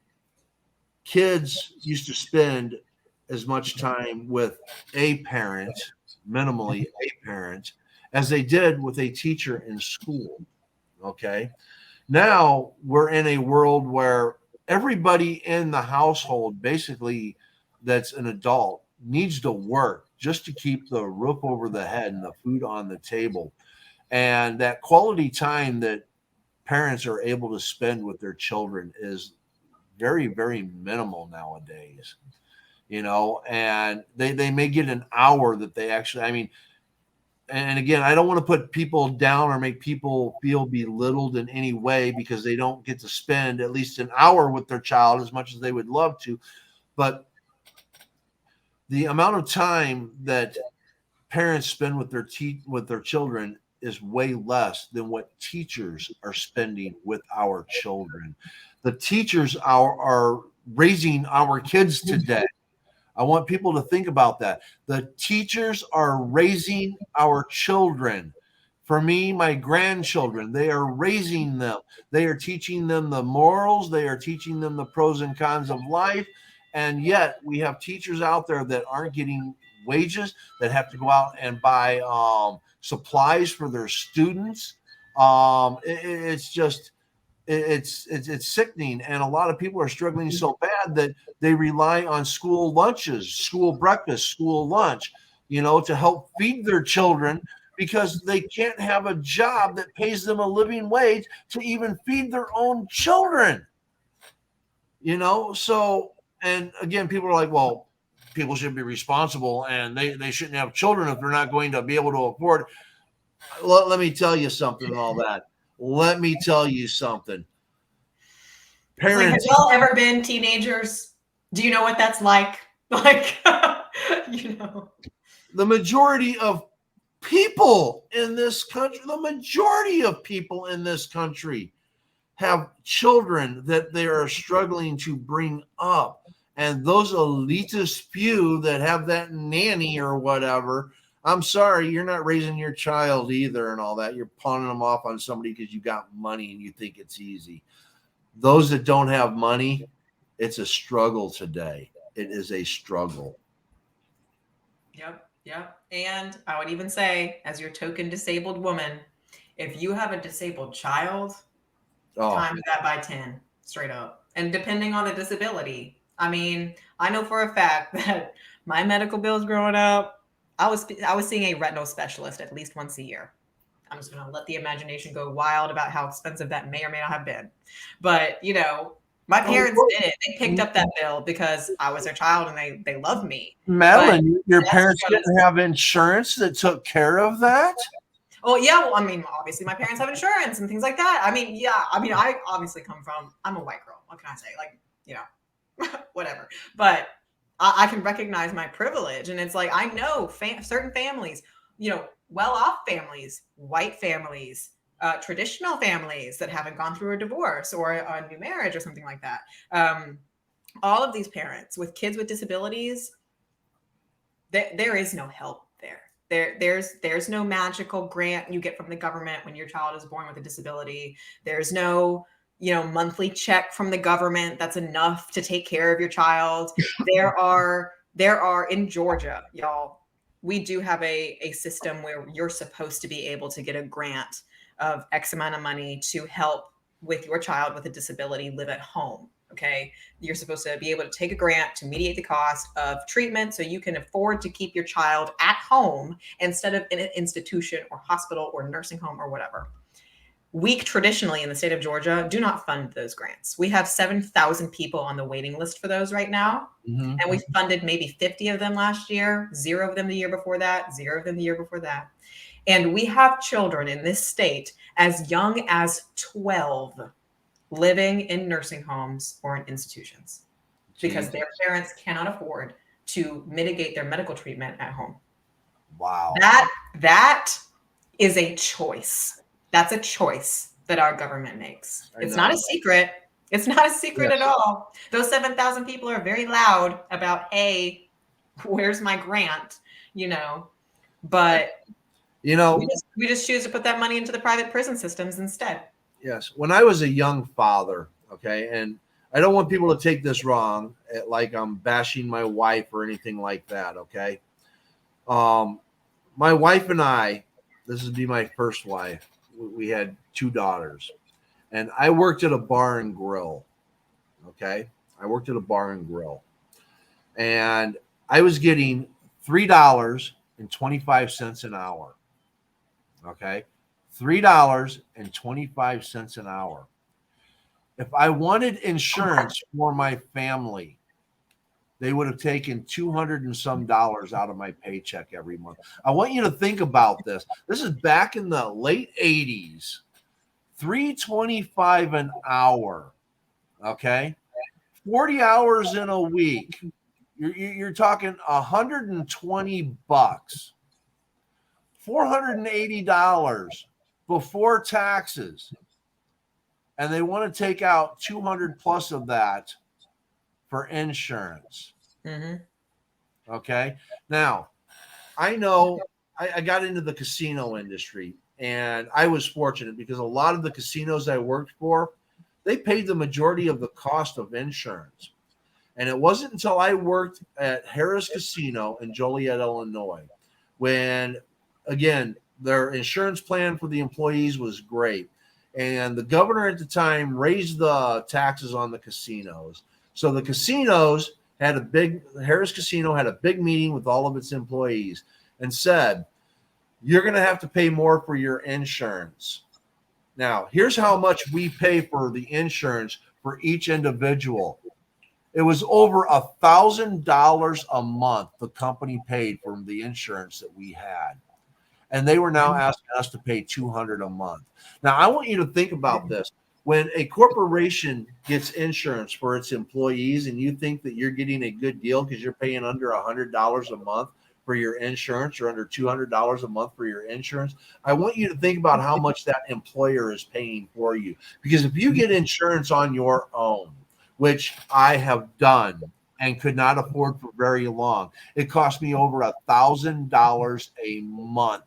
kids used to spend as much time with a parent, minimally a parent, as they did with a teacher in school, okay? Now we're in a world where everybody in the household, basically, that's an adult, needs to work just to keep the roof over the head and the food on the table. And that quality time that parents are able to spend with their children is very, very minimal nowadays, and they may get an hour that they actually, and again, I don't want to put people down or make people feel belittled in any way because they don't get to spend at least an hour with their child as much as they would love to. But the amount of time that parents spend with their children is way less than what teachers are spending with our children. The teachers are raising our kids today. I want people to think about that. The teachers are raising our children. For me, my grandchildren, they are raising them. They are teaching them the morals. They are teaching them the pros and cons of life. And yet we have teachers out there that aren't getting wages, that have to go out and buy supplies for their students. It's just, it's sickening, and a lot of people are struggling so bad that they rely on school lunches, school breakfast, school lunch, to help feed their children, because they can't have a job that pays them a living wage to even feed their own children. So, and again, people are like, well, people should be responsible and they shouldn't have children if they're not going to be able to afford. Let me tell you something and all that. Let me tell you something. Parents, have y'all ever been teenagers? Do you know what that's like? Like, the majority of people in this country, have children that they are struggling to bring up. And those elitist few that have that nanny or whatever, I'm sorry, you're not raising your child either and all that. You're pawning them off on somebody because you got money and you think it's easy. Those that don't have money, it's a struggle today. It is a struggle. Yep. And I would even say, as your token disabled woman, if you have a disabled child, times that by 10, straight up. And depending on the disability, I mean, I know for a fact that my medical bills growing up, I was seeing a retinal specialist at least once a year. I'm just going to let the imagination go wild about how expensive that may or may not have been. But, my parents did it. They picked up that bill because I was their child and they loved me. Madeline, your parents didn't have insurance that took care of that? Oh, yeah. Well, I mean, obviously my parents have insurance and things like that. I mean, yeah. I mean, I obviously I'm a white girl. What can I say? Like, whatever. But I can recognize my privilege. And it's like, I know certain families, well-off families, white families, traditional families that haven't gone through a divorce or a new marriage or something like that. All of these parents with kids with disabilities, there is no help there. There's no magical grant you get from the government when your child is born with a disability. There's no monthly check from the government that's enough to take care of your child. There are in Georgia, y'all, we do have a system where you're supposed to be able to get a grant of X amount of money to help with your child with a disability live at home. Okay. You're supposed to be able to take a grant to mediate the cost of treatment so you can afford to keep your child at home instead of in an institution or hospital or nursing home or whatever. We traditionally in the state of Georgia do not fund those grants. We have 7,000 people on the waiting list for those right now. Mm-hmm. And we funded maybe 50 of them last year, 0 of them the year before that, 0 of them the year before that. And we have children in this state as young as 12 living in nursing homes or in institutions because their parents cannot afford to mitigate their medical treatment at home. Wow. That is a choice. That's a choice that our government makes. It's not a secret. It's not a secret at all. Those 7,000 people are very loud about, hey, where's my grant? But we just choose to put that money into the private prison systems instead. Yes. When I was a young father, okay, and I don't want people to take this wrong, like I'm bashing my wife or anything like that, okay? My wife and I, this would be my first wife, we had 2 daughters, and I worked at a bar and grill, okay? I worked at a bar and grill, and I was getting $3.25 an hour, okay? $3.25 an hour. If I wanted insurance for my family, they would have taken $200 and some out of my paycheck every month. I want you to think about this. This is back in the late 80s. $3.25 an hour. Okay. 40 hours in a week. You're talking $120. $480 before taxes, and they want to take out 200 plus of that for insurance. Okay. Now, I know I got into the casino industry, and I was fortunate because a lot of the casinos I worked for, they paid the majority of the cost of insurance. And it wasn't until I worked at Harris Casino in Joliet, Illinois, when, again, their insurance plan for the employees was great. And the governor at the time raised the taxes on the casinos. So the casinos Harris Casino had a big meeting with all of its employees and said, you're going to have to pay more for your insurance. Now, here's how much we pay for the insurance for each individual. It was over $1,000 a month the company paid for the insurance that we had. And they were now asking us to pay $200 a month. Now, I want you to think about this. When a corporation gets insurance for its employees and you think that you're getting a good deal because you're paying under $100 a month for your insurance or under $200 a month for your insurance, I want you to think about how much that employer is paying for you. Because if you get insurance on your own, which I have done and could not afford for very long, it cost me over $1,000 a month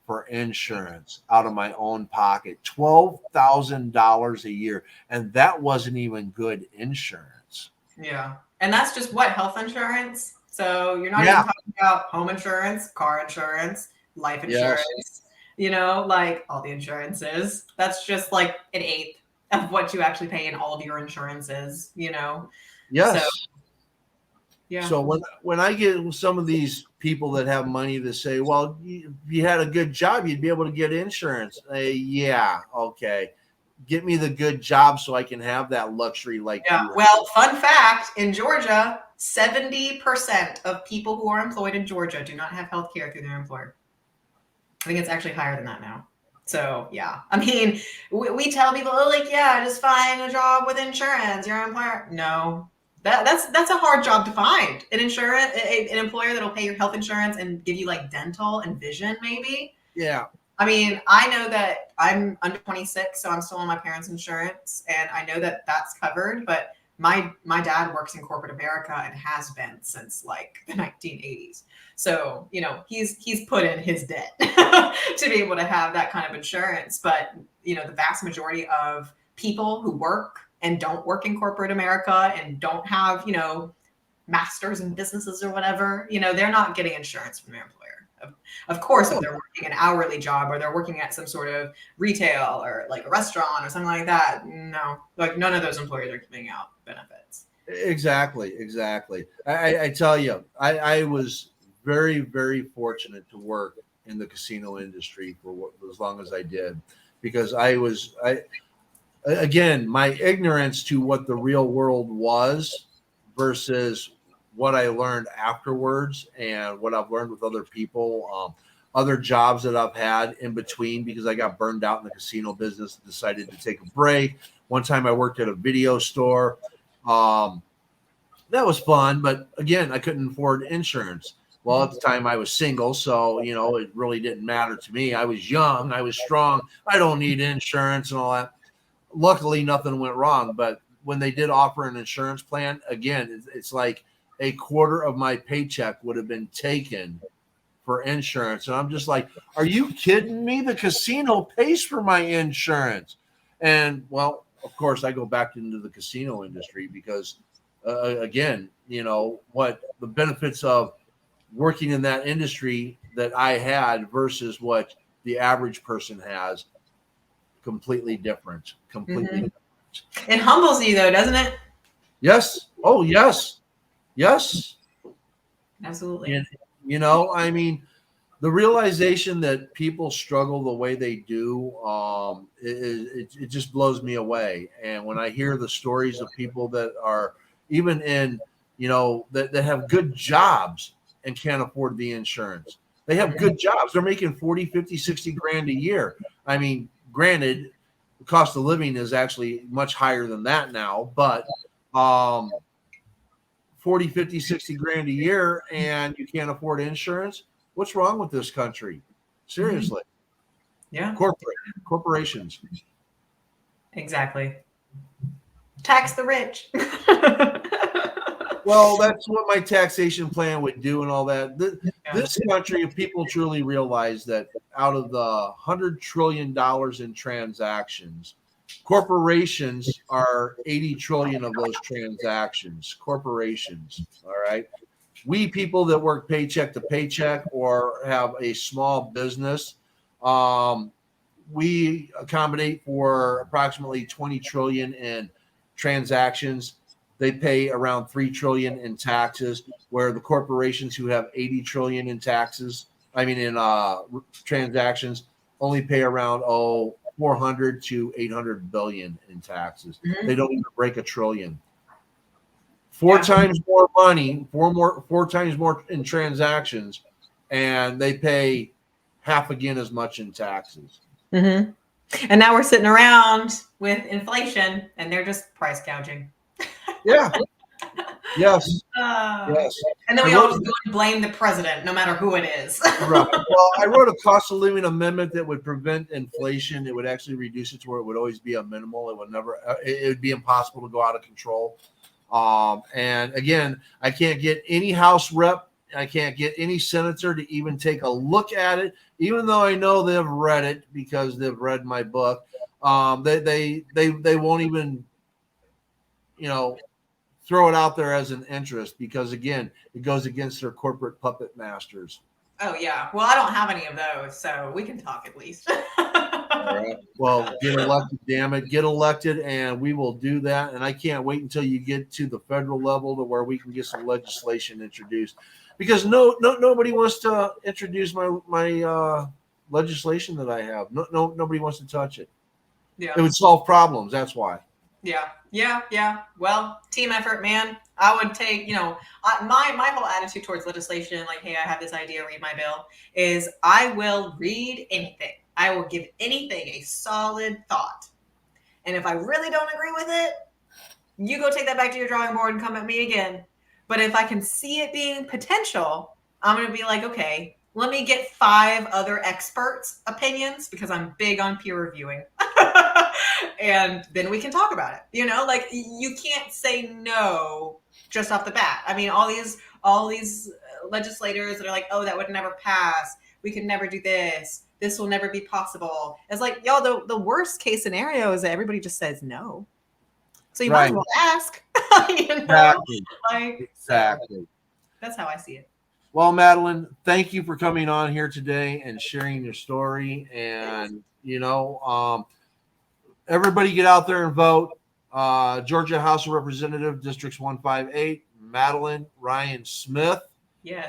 for insurance out of my own pocket, $12,000 a year. And that wasn't even good insurance. Yeah. And that's just what, health insurance? So you're not even talking about home insurance, car insurance, life insurance, like all the insurances. That's just like an eighth of what you actually pay in all of your insurances, Yes. So, yeah. So when I get some of these people that have money to say, well, if you had a good job, you'd be able to get insurance. Yeah. Okay. Get me the good job so I can have that luxury. Well, fun fact, in Georgia, 70% of people who are employed in Georgia do not have health care through their employer. I think it's actually higher than that now. So, yeah. I mean, we tell people, just find a job with insurance. Your employer. No, that's a hard job to find. An employer that'll pay your health insurance and give you like dental and vision, maybe. Yeah. I mean, I know that I'm under 26, so I'm still on my parents' insurance, and I know that that's covered. But my dad works in corporate America and has been since like the 1980s. So, he's put in his debt to be able to have that kind of insurance. But, the vast majority of people who work and don't work in corporate America and don't have, masters in businesses or whatever, they're not getting insurance from their employer. Of course, if they're working an hourly job or they're working at some sort of retail or like a restaurant or something like that, no, like none of those employers are giving out benefits. Exactly. I tell you, I was very, very fortunate to work in the casino industry for as long as I did, because again, my ignorance to what the real world was versus what I learned afterwards and what I've learned with other people, other jobs that I've had in between, because I got burned out in the casino business and decided to take a break. One time I worked at a video store. That was fun, but again, I couldn't afford insurance. Well, at the time I was single, so, it really didn't matter to me. I was young, I was strong. I don't need insurance and all that. Luckily, nothing went wrong. But when they did offer an insurance plan, again, it's like a quarter of my paycheck would have been taken for insurance. And I'm just like, are you kidding me? The casino pays for my insurance. And well, of course, I go back into the casino industry because, again, what the benefits of working in that industry that I had versus what the average person has, completely different. Different. It humbles you, though, doesn't it? Yes. Oh, yes. Yes. Absolutely. And, I mean, the realization that people struggle the way they do, it just blows me away. And when I hear the stories of people that are even in, that have good jobs and can't afford the insurance, they have good jobs. They're making 40, 50, 60 grand a year. I mean, granted, the cost of living is actually much higher than that now, but 40, 50, 60 grand a year and you can't afford insurance. What's wrong with this country? Seriously. Yeah, Corporations. exactly. Tax the rich. Well, that's what my taxation plan would do and all that. This country, if people truly realize that out of the $100 trillion in transactions, corporations are 80 trillion of those transactions. Corporations, all right? We people that work paycheck to paycheck or have a small business, we accommodate for approximately 20 trillion in transactions. They pay around 3 trillion in taxes, where the corporations who have 80 trillion in taxes, transactions, only pay around 400 to 800 billion in taxes. They don't even break a trillion. Four times more money, four times more in transactions, and they pay half again as much in taxes. Mm-hmm. And now we're sitting around with inflation, and they're just price gouging. Yeah. Yes. Yes. And then we all just go and blame the president, no matter who it is. Right. Well, I wrote a cost of living amendment that would prevent inflation. It would actually reduce it to where it would always be a minimal. It would never. It would be impossible to go out of control. And again, I can't get any House rep. I can't get any senator to even take a look at it, even though I know they've read it because they've read my book. They won't even, throw it out there as an interest because, again, it goes against their corporate puppet masters. Oh, yeah. Well, I don't have any of those, so we can talk at least. All right. Well, get elected, damn it. Get elected, and we will do that. And I can't wait until you get to the federal level to where we can get some legislation introduced. Because nobody wants to introduce my legislation that I have. Nobody wants to touch it. Yeah. It would solve problems. That's why. Yeah. Well, team effort, man. I would take, my whole attitude towards legislation, like, hey, I have this idea, read my bill, is I will read anything. I will give anything a solid thought. And if I really don't agree with it, you go take that back to your drawing board and come at me again. But if I can see it being potential, I'm going to be like, okay, let me get 5 other experts' opinions because I'm big on peer reviewing. And then we can talk about it. You can't say no just off the bat. I mean, all these legislators that are like, oh, that would never pass. We could never do this. This will never be possible. It's like, y'all, the worst case scenario is that everybody just says no. So you might as well ask. Exactly. That's how I see it. Well, Madeline, thank you for coming on here today and sharing your story. And, everybody get out there and vote. Georgia House of Representatives, Districts 158, Madeline Ryan Smith. Yes.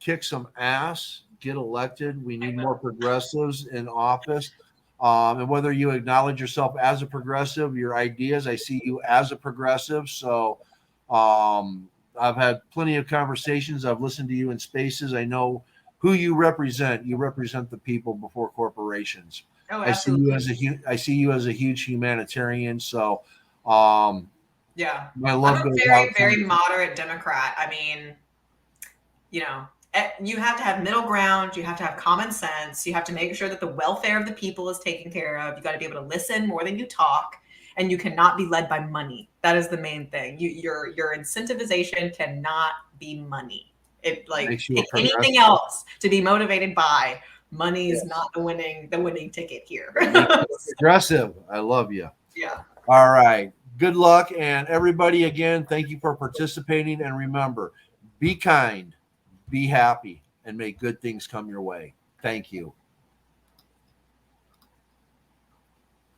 Kick some ass, get elected. We need more progressives in office. And whether you acknowledge yourself as a progressive, your ideas, I see you as a progressive. So I've had plenty of conversations. I've listened to you in spaces. I know who you represent. You represent the people before corporations. Oh, absolutely. I see you as a huge humanitarian. So, yeah, my love I'm a very, very moderate Democrat. I mean, you have to have middle ground. You have to have common sense. You have to make sure that the welfare of the people is taken care of. You got to be able to listen more than you talk, and you cannot be led by money. That is the main thing. Your incentivization cannot be money. It anything else to be motivated by. Money is not the winning ticket here. Progressive. I love you. Yeah. All right. Good luck. And everybody, again, thank you for participating. And remember, be kind, be happy, and may good things come your way. Thank you.